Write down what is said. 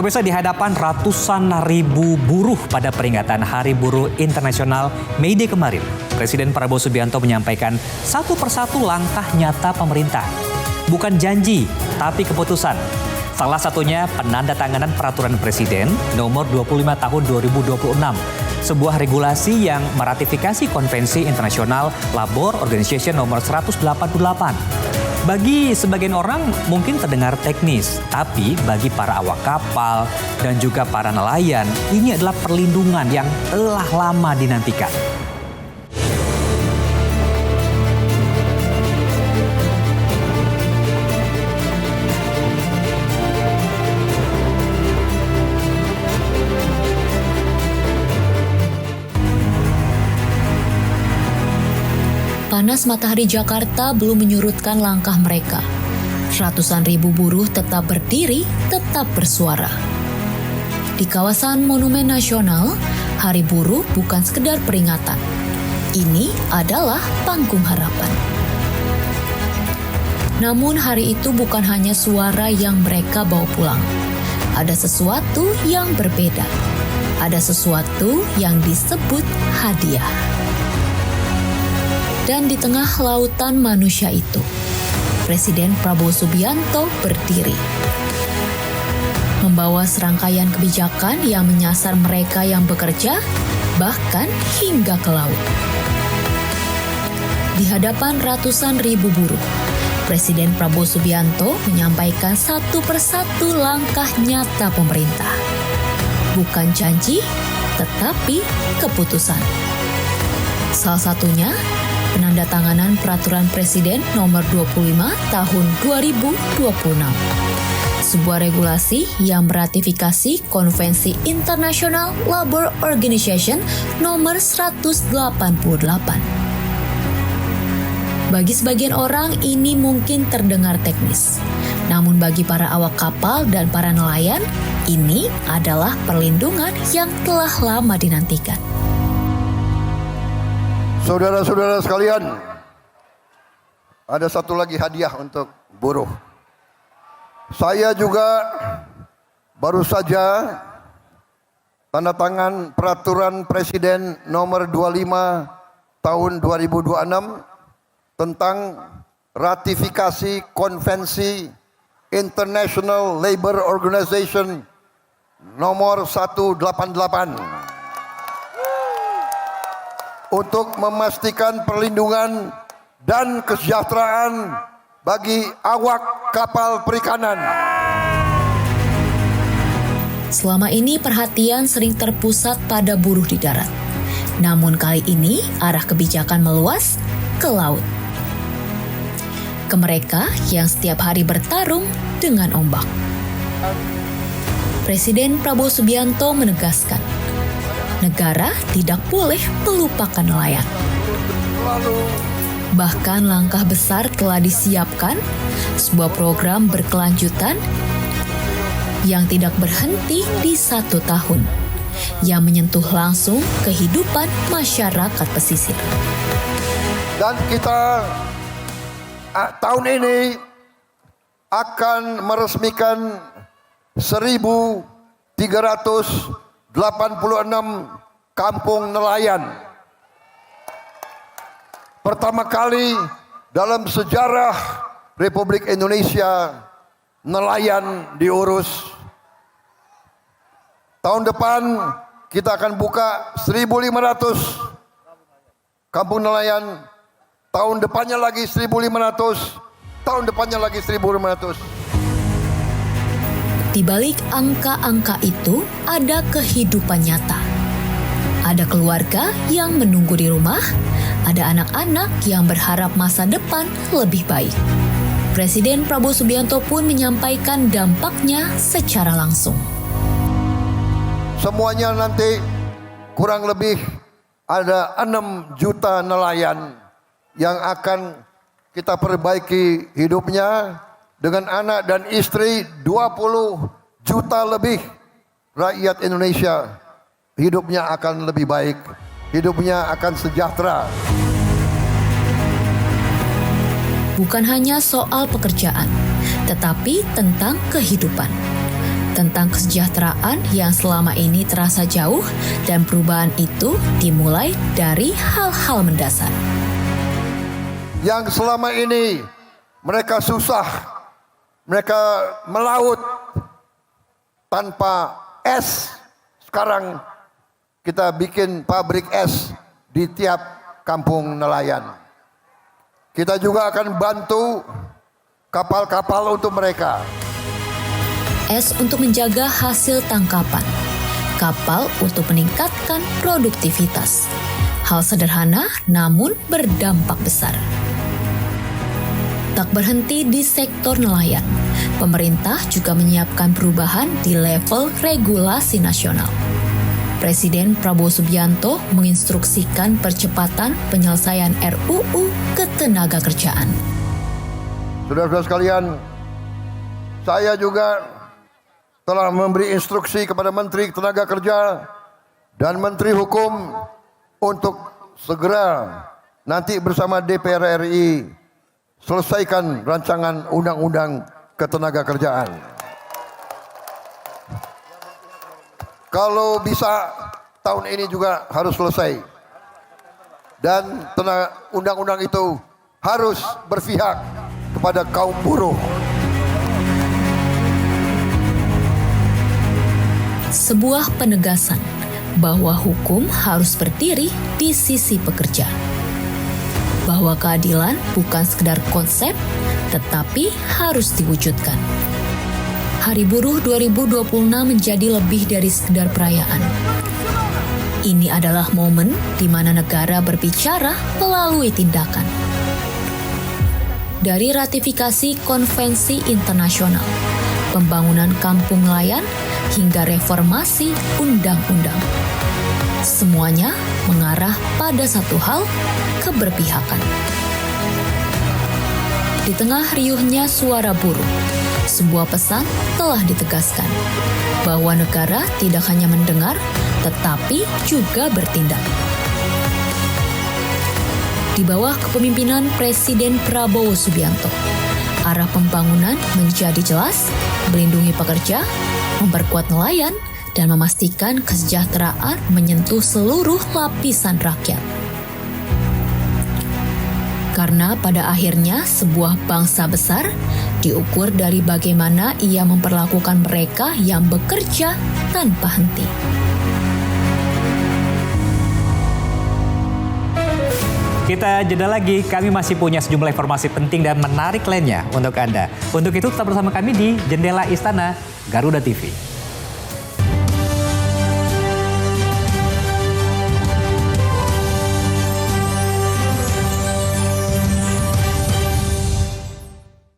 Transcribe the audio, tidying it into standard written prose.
Pemirsa, di hadapan ratusan ribu buruh pada peringatan Hari Buruh Internasional May Day kemarin, Presiden Prabowo Subianto menyampaikan satu persatu langkah nyata pemerintah. Bukan janji, tapi keputusan. Salah satunya penandatanganan Peraturan Presiden Nomor 25 Tahun 2026, sebuah regulasi yang meratifikasi Konvensi Internasional Labour Organization Nomor 188. Bagi sebagian orang mungkin terdengar teknis, tapi bagi para awak kapal dan juga para nelayan, ini adalah perlindungan yang telah lama dinantikan. Panas matahari Jakarta belum menyurutkan langkah mereka. Ratusan ribu buruh tetap berdiri, tetap bersuara. Di kawasan Monumen Nasional, Hari Buruh bukan sekedar peringatan. Ini adalah panggung harapan. Namun hari itu bukan hanya suara yang mereka bawa pulang. Ada sesuatu yang berbeda. Ada sesuatu yang disebut hadiah. Dan di tengah lautan manusia itu, Presiden Prabowo Subianto berdiri. Membawa serangkaian kebijakan yang menyasar mereka yang bekerja, bahkan hingga ke laut. Di hadapan ratusan ribu buruh, Presiden Prabowo Subianto menyampaikan satu persatu langkah nyata pemerintah. Bukan janji, tetapi keputusan. Salah satunya, penandatanganan Peraturan Presiden Nomor 25 Tahun 2026. Sebuah regulasi yang meratifikasi Konvensi Internasional Labour Organization Nomor 188. Bagi sebagian orang ini mungkin terdengar teknis. Namun bagi para awak kapal dan para nelayan, ini adalah perlindungan yang telah lama dinantikan. Saudara-saudara sekalian, ada satu lagi hadiah untuk buruh. Saya juga baru saja tanda tangan Peraturan Presiden Nomor 25 Tahun 2026 tentang ratifikasi Konvensi International Labour Organization Nomor 188. Untuk memastikan perlindungan dan kesejahteraan bagi awak kapal perikanan. Selama ini perhatian sering terpusat pada buruh di darat. Namun kali ini arah kebijakan meluas ke laut. Ke mereka yang setiap hari bertarung dengan ombak. Presiden Prabowo Subianto menegaskan, negara tidak boleh melupakan nelayan. Bahkan langkah besar telah disiapkan, sebuah program berkelanjutan yang tidak berhenti di 1 tahun, yang menyentuh langsung kehidupan masyarakat pesisir. Dan kita tahun ini akan meresmikan 1.386 kampung nelayan. Pertama kali dalam sejarah Republik Indonesia nelayan diurus. Tahun depan kita akan buka 1.500 kampung nelayan. Tahun depannya lagi 1.500. Tahun depannya lagi 1.500. Di balik angka-angka itu ada kehidupan nyata. Ada keluarga yang menunggu di rumah, ada anak-anak yang berharap masa depan lebih baik. Presiden Prabowo Subianto pun menyampaikan dampaknya secara langsung. Semuanya nanti kurang lebih ada 6 juta nelayan yang akan kita perbaiki hidupnya. Dengan anak dan istri 20 juta lebih rakyat Indonesia hidupnya akan lebih baik, hidupnya akan sejahtera. Bukan hanya soal pekerjaan, tetapi tentang kehidupan. tentang kesejahteraan yang selama ini terasa jauh dan perubahan itu dimulai dari hal-hal mendasar. Yang selama ini mereka susah, mereka melaut tanpa es. Sekarang kita bikin pabrik es di tiap kampung nelayan. Kita juga akan bantu kapal-kapal untuk mereka. Es untuk menjaga hasil tangkapan, kapal untuk meningkatkan produktivitas. Hal sederhana namun berdampak besar. Tak berhenti di sektor nelayan, pemerintah juga menyiapkan perubahan di level regulasi nasional. Presiden Prabowo Subianto menginstruksikan percepatan penyelesaian RUU Ketenagakerjaan. Saudara-saudara sekalian, saya juga telah memberi instruksi kepada Menteri Tenaga Kerja dan Menteri Hukum untuk segera nanti bersama DPR RI selesaikan rancangan undang-undang ketenagakerjaan. Kalau bisa tahun ini juga harus selesai. Dan undang-undang itu harus berpihak kepada kaum buruh. Sebuah penegasan bahwa hukum harus berdiri di sisi pekerja. Bahwa keadilan bukan sekedar konsep, tetapi harus diwujudkan. Hari Buruh 2026 menjadi lebih dari sekedar perayaan. Ini adalah momen di mana negara berbicara melalui tindakan. Dari ratifikasi konvensi internasional, pembangunan kampung nelayan, hingga reformasi undang-undang. Semuanya mengarah pada satu hal, keberpihakan. Di tengah riuhnya suara buruh, sebuah pesan telah ditegaskan bahwa negara tidak hanya mendengar, tetapi juga bertindak. Di bawah kepemimpinan Presiden Prabowo Subianto, arah pembangunan menjadi jelas, melindungi pekerja, memperkuat nelayan, dan memastikan kesejahteraan menyentuh seluruh lapisan rakyat. Karena pada akhirnya sebuah bangsa besar diukur dari bagaimana ia memperlakukan mereka yang bekerja tanpa henti. Kita jeda lagi, kami masih punya sejumlah informasi penting dan menarik lainnya untuk Anda. Untuk itu tetap bersama kami di Jendela Istana Garuda TV.